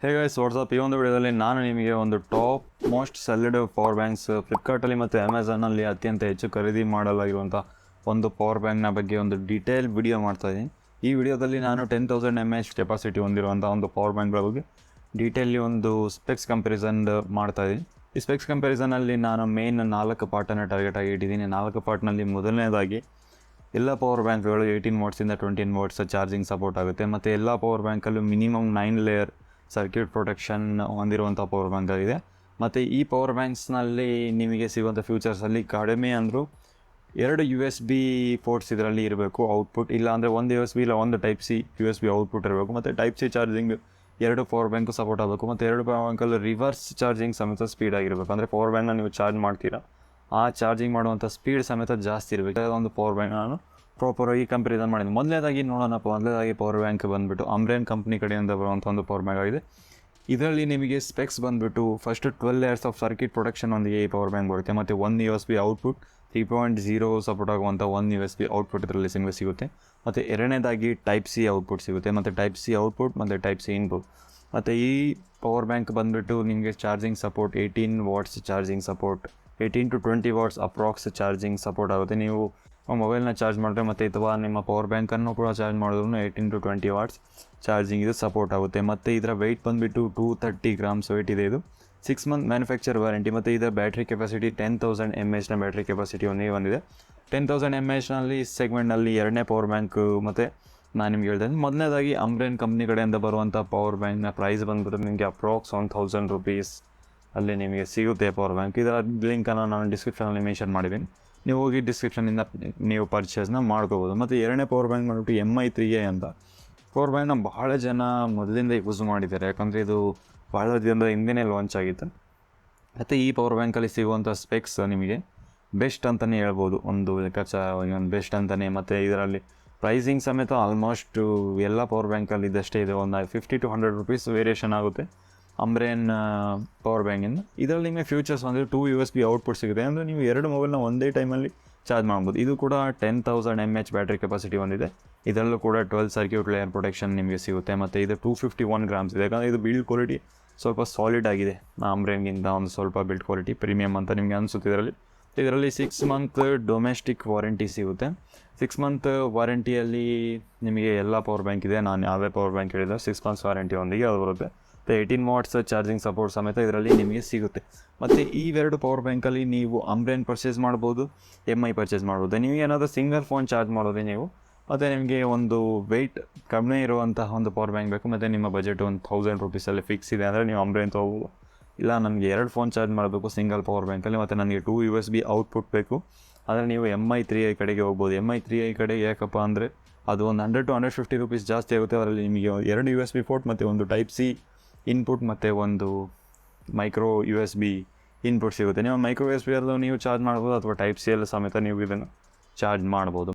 ಹೇಗೆ ವಾಟ್ಸಪ್ ಈ ಒಂದು ವಿಡಿಯೋದಲ್ಲಿ ನಾನು ನಿಮಗೆ ಒಂದು top most celled power banks ಫ್ಲಿಪ್ಕಾರ್ಟಲ್ಲಿ ಮತ್ತು ಅಮೆಝಾನಲ್ಲಿ ಅತ್ಯಂತ ಹೆಚ್ಚು ಖರೀದಿ ಮಾಡಲಾಗಿರುವಂಥ ಒಂದು ಪವರ್ ಬ್ಯಾಂಕ್ನ ಬಗ್ಗೆ ಒಂದು ಡೀಟೇಲ್ ವಿಡಿಯೋ ಮಾಡ್ತಾಯಿದ್ದೀನಿ. ಈ ವಿಡಿಯೋದಲ್ಲಿ ನಾನು 10,000 mAh ಕೆಪಾಸಿಟಿ ಹೊಂದಿರುವಂಥ ಒಂದು ಪವರ್ ಬ್ಯಾಂಕ್ಗಳ ಬಗ್ಗೆ ಡೀಟೇಲಿ ಒಂದು ಸ್ಪೆಕ್ಸ್ ಕಂಪ್ಯಾರಿಸನ್ ಮಾಡ್ತಾಯಿದ್ದೀನಿ. ಈ ಸ್ಪೆಕ್ಸ್ ಕಂಪ್ಯಾರಿಸನಲ್ಲಿ ನಾನು ಮೇನ್ 4 ಪಾರ್ಟನ್ನು ಟಾರ್ಗೆಟ್ ಆಗಿ ಇಟ್ಟಿದ್ದೀನಿ. 4 ಪಾರ್ಟ್ನಲ್ಲಿ ಮೊದಲನೇದಾಗಿ ಎಲ್ಲ ಪವರ್ ಬ್ಯಾಂಕ್ಗಳು 18 ವಾಟ್ಸಿಂದ 20 ವಾಟ್ಸ್ ಚಾರ್ಜಿಂಗ್ ಸಪೋರ್ಟ್ ಆಗುತ್ತೆ. ಮತ್ತು ಎಲ್ಲ ಪವರ್ ಬ್ಯಾಂಕಲ್ಲೂ ಮಿನಿಮಮ್ 9 ಲೇಯರ್ ಸರ್ಕ್ಯೂಟ್ ಪ್ರೊಟೆಕ್ಷನ್ ಹೊಂದಿರುವಂಥ ಪವರ್ ಬ್ಯಾಂಕ್ ಆಗಿದೆ. ಮತ್ತು ಈ ಪವರ್ ಬ್ಯಾಂಕ್ಸ್ನಲ್ಲಿ ನಿಮಗೆ ಸಿಗುವಂಥ ಫ್ಯೂಚರ್ಸಲ್ಲಿ ಕಡಿಮೆ ಅಂದರೂ 2 USB ಪೋರ್ಟ್ಸ್ ಇದರಲ್ಲಿ ಇರಬೇಕು ಔಟ್ಪುಟ್, ಇಲ್ಲ ಅಂದರೆ ಒಂದು USB ಇಲ್ಲ ಒಂದು Type-C USB ಔಟ್ಪುಟ್ ಇರಬೇಕು. ಮತ್ತು Type-C charging 2 power bank support ಆಗಬೇಕು. ಮತ್ತು 2 ಪವರ್ ಬ್ಯಾಂಕಲ್ಲಿ ರಿವರ್ಸ್ ಚಾರ್ಜಿಂಗ್ ಸಮೇತ ಸ್ಪೀಡ್ ಆಗಿರಬೇಕು. ಅಂದರೆ ಪವರ್ ಬ್ಯಾಂಕ್ನ ನೀವು ಚಾರ್ಜ್ ಮಾಡ್ತೀರಾ, ಆ ಚಾರ್ಜಿಂಗ್ ಮಾಡುವಂಥ ಸ್ಪೀಡ್ ಸಮೇತ ಜಾಸ್ತಿ ಇರಬೇಕು. ಅದೊಂದು ಪವರ್ ಬ್ಯಾಂಕ್ ನಾನು ಪ್ರಾಪರಾಗಿ ಕಂಪ್ಯಾರಿಸನ್ ಮಾಡಿದ್ದೀನಿ. ಮೊದಲನೇದಾಗಿ ಪವರ್ ಬ್ಯಾಂಕ್ ಬಂದುಬಿಟ್ಟು ಅಮ್ರೇನ್ ಕಂಪ್ನಿ ಕಡೆಯಿಂದ ಬರುವಂಥ ಒಂದು ಪವರ್ ಬ್ಯಾಂಕ್ ಆಗಿದೆ. ಇದರಲ್ಲಿ ನಿಮಗೆ ಸ್ಪೆಕ್ಸ್ ಬಂದುಬಿಟ್ಟು first 12 layers of circuit protection ಒಂದಿಗೆ ಈ ಪವರ್ ಬ್ಯಾಂಕ್ ಬರುತ್ತೆ. ಮತ್ತು 1 USB ಔಟ್ಪುಟ್ 3.0 ಸಪೋರ್ಟ್ ಆಗುವಂಥ 1 USB ಔಟ್ಪುಟ್ ಇದರಲ್ಲಿ ಸಿಗುತ್ತೆ. ಮತ್ತು ಎರಡನೇದಾಗಿ Type-C ಔಟ್ಪುಟ್ ಸಿಗುತ್ತೆ. ಮತ್ತು Type-C ಔಟ್ಪುಟ್ ಮತ್ತು Type-C ಇನ್ಪುಟ್. ಮತ್ತು ಈ ಪವರ್ ಬ್ಯಾಂಕ್ ಬಂದುಬಿಟ್ಟು ನಿಮಗೆ charging support 18 what's charging support, 18 to 20 what's approx charging support ಆಗುತ್ತೆ. ನೀವು ಮೊಬೈಲ್ನ ಚಾರ್ಜ್ ಮಾಡಿದ್ರೆ ಮತ್ತು ಅಥವಾ ನಿಮ್ಮ ಪವರ್ ಬ್ಯಾಂಕನ್ನು ಕೂಡ ಚಾರ್ಜ್ ಮಾಡಿದ್ರು 18 to 20 ವಾಟ್ಸ್ ಚಾರ್ಜಿಂಗ್ ಇದು ಸಪೋರ್ಟ್ ಆಗುತ್ತೆ. ಮತ್ತು ಇದರ ವೆಯ್ಟ್ ಬಂದುಬಿಟ್ಟು 230 ಗ್ರಾಮ್ಸ್ ವೆಯ್ಟ್ ಇದೆ. ಇದು 6 ಮಂತ್ ಮ್ಯಾನುಫ್ಯಾಕ್ಚರ್ ವಾರಂಟಿ. ಮತ್ತು ಇದರ ಬ್ಯಾಟ್ರಿ ಕೆಪಾಸಿಟಿ 10,000 mAhನ ಬ್ಯಾಟ್ರಿ ಕೆಪಾಸಿಟಿ ಬಂದಿದೆ. 10,000 mAhನಲ್ಲಿ ಸೆಗ್ಮೆಂಟ್ನಲ್ಲಿ ಎರಡನೇ ಪವರ್ ಬ್ಯಾಂಕು. ಮತ್ತು ನಾನು ನಿಮ್ಗೆ ಹೇಳ್ದೆ, ಮೊದಲನೇದಾಗಿ ಅಮ್ರೇನ್ ಕಂಪ್ನಿ ಕಡೆಯಿಂದ ಬರುವಂಥ ಪವರ್ ಬ್ಯಾಂಕ್ನ ಪ್ರೈಸ್ ಬಂದುಬಿಟ್ಟು ನಿಮಗೆ ಅಪ್ರಾಕ್ಸ್ 1,000 ರೂಪೀಸ್ ಅಲ್ಲಿ ನಿಮಗೆ ಸಿಗುತ್ತೆ ಪವರ್ ಬ್ಯಾಂಕ್. ಇದರ ಲಿಂಕನ್ನು ನಾನು ಡಿಸ್ಕ್ರಿಪ್ಷನಲ್ಲಿ ಮೆನ್ಷನ್ ಮಾಡಿದ್ದೀನಿ, ನೀವು ಹೋಗಿ ಡಿಸ್ಕ್ರಿಪ್ಷನಿಂದ ನೀವು ಪರ್ಚೇಸ್ನ ಮಾಡ್ಕೋಬೋದು. ಮತ್ತು ಎರಡನೇ ಪವರ್ ಬ್ಯಾಂಕ್ ಮಾಡಿಬಿಟ್ಟು MI3A ಅಂತ ಪವರ್ ಬ್ಯಾಂಕ್ನ ಬಹಳ ಜನ ಮೊದಲಿಂದ ಯೂಸ್ ಮಾಡಿದ್ದಾರೆ, ಯಾಕಂದರೆ ಇದು ಭಾಳ ದಿನದ ಹಿಂದೆಯೇ ಲಾಂಚ್ ಆಗಿತ್ತು. ಮತ್ತು ಈ ಪವರ್ ಬ್ಯಾಂಕಲ್ಲಿ ಸಿಗುವಂಥ ಸ್ಪೆಕ್ಸ್ ನಿಮಗೆ ಬೆಸ್ಟ್ ಅಂತಲೇ ಹೇಳ್ಬೋದು, ಒಂದು ಲೆಕ್ಕಾಚಾರ ಬೆಸ್ಟ್ ಅಂತಲೇ. ಮತ್ತು ಇದರಲ್ಲಿ ಪ್ರೈಸಿಂಗ್ ಸಮೇತ ಆಲ್ಮೋಸ್ಟ್ ಎಲ್ಲ ಪವರ್ ಬ್ಯಾಂಕಲ್ಲಿ ಇದ್ದಷ್ಟೇ ಇದೆ. ಒಂದು 50 to 100 ರೂಪೀಸ್ ವೇರಿಯೇಷನ್ ಆಗುತ್ತೆ ಅಮ್ರೇನ್ ಪವರ್ ಬ್ಯಾಂಕಿಂದ. ಇದರಲ್ಲಿ ನಿಮಗೆ ಫ್ಯೂಚರ್ಸ್ ಅಂದರೆ 2 USB ಔಟ್ಪುಟ್ ಸಿಗುತ್ತೆ. ಅಂದರೆ ನೀವು 2 ಮೊಬೈಲ್ನ ಒಂದೇ ಟೈಮಲ್ಲಿ ಚಾರ್ಜ್ ಮಾಡ್ಬೋದು. ಇದು ಕೂಡ 10,000 mAh ಬ್ಯಾಟ್ರಿ ಕೆಪಾಸಿಟಿ ಹೊಂದಿದೆ. ಇದರಲ್ಲೂ ಕೂಡ 12 ಸರ್ಕ್ಯೂಟ್ ಲೇಯರ್ ಪ್ರೊಟೆಕ್ಷನ್ ನಿಮಗೆ ಸಿಗುತ್ತೆ. ಮತ್ತು ಇದು 251 ಗ್ರಾಮ್ಸ್ ಇದೆ. ಯಾಕಂದರೆ ಇದು ಬಿಲ್ಡ್ ಕ್ವಾಲಿಟಿ ಸ್ವಲ್ಪ ಸಾಲಿಡ್ ಆಗಿದೆ, ಅಮ್ರೇನ್ಗಿಂತ ಒಂದು ಸ್ವಲ್ಪ ಬಿಲ್ಡ್ ಕ್ವಾಲಿಟಿ ಪ್ರೀಮಿಯಮ್ ಅಂತ ನಿಮಗೆ ಅನಿಸುತ್ತೆ. ಇದರಲ್ಲಿ 6 ಮಂತ್ ಡೊಮೆಸ್ಟಿಕ್ ವಾರಂಟಿ ಸಿಗುತ್ತೆ. 6 ಮಂತ್ ವಾರಂಟಿಯಲ್ಲಿ ನಿಮಗೆ ಎಲ್ಲ ಪವರ್ ಬ್ಯಾಂಕ್ ಇದೆ. ನಾನು ಯಾವೇ ಪವರ್ ಬ್ಯಾಂಕ್ ಹೇಳಿದ್ರೆ 6 ಮಂತ್ಸ್ ವಾರಂಟಿ ಒಂದಿಗೆ ಅದು ಬರುತ್ತೆ. ಮತ್ತು 18 ವಾಟ್ಸ್ ಚಾರ್ಜಿಂಗ್ ಸಪೋರ್ಟ್ ಸಮೇತ ಇದರಲ್ಲಿ ನಿಮಗೆ ಸಿಗುತ್ತೆ. ಮತ್ತು ಈ 2 ಪವರ್ ಬ್ಯಾಂಕಲ್ಲಿ ನೀವು ಅಮ್ರೇನ್ ಪರ್ಚೇಸ್ ಮಾಡ್ಬೋದು, MI ಪರ್ಚೇಸ್ ಮಾಡ್ಬೋದು. ನೀವು ಏನಾದರೂ ಸಿಂಗಲ್ ಫೋನ್ ಚಾರ್ಜ್ ಮಾಡೋದೇ ನೀವು, ಮತ್ತು ನಿಮಗೆ ಒಂದು ವೆಯ್ಟ್ ಕಡಿಮೆ ಇರುವಂತಹ ಒಂದು ಪವರ್ ಬ್ಯಾಂಕ್ ಬೇಕು, ಮತ್ತು ನಿಮ್ಮ ಬಜೆಟ್ ಒಂದು 1,000 ರೂಪೀಸಲ್ಲಿ ಫಿಕ್ಸ್ ಇದೆ ಅಂದರೆ ನೀವು ಅಮ್ರೇನ್ ತೊಗೋಬೋದು. ಇಲ್ಲ ನನಗೆ 2 ಫೋನ್ ಚಾರ್ಜ್ ಮಾಡಬೇಕು ಸಿಂಗಲ್ ಪವರ್ ಬ್ಯಾಂಕಲ್ಲಿ, ಮತ್ತು ನನಗೆ 2 USB ಔಟ್ಪುಟ್ ಬೇಕು ಆದರೆ ನೀವು MI3A ಕಡೆಗೆ ಹೋಗ್ಬೋದು. MI3A ಕಡೆಗೆ ಯಾಕಪ್ಪ ಅಂದರೆ ಅದು ಒಂದು 100 to 150 ರೂಪೀಸ್ ಜಾಸ್ತಿ ಆಗುತ್ತೆ. ಅದರಲ್ಲಿ ನಿಮಗೆ 2 USB ಪೋರ್ಟ್ ಮತ್ತು ಒಂದು Type-C ಇನ್ಪುಟ್ ಮತ್ತು ಒಂದು ಮೈಕ್ರೋ USB ಇನ್ಪುಟ್ ಸಿಗುತ್ತೆ. ನೀವು ಮೈಕ್ರೋ USB ಅಲ್ಲೂ ನೀವು ಚಾರ್ಜ್ ಮಾಡ್ಬೋದು, ಅಥವಾ Type-C ಎಲ್ಲ ಸಮೇತ ನೀವು ಇದನ್ನು ಚಾರ್ಜ್ ಮಾಡ್ಬೋದು.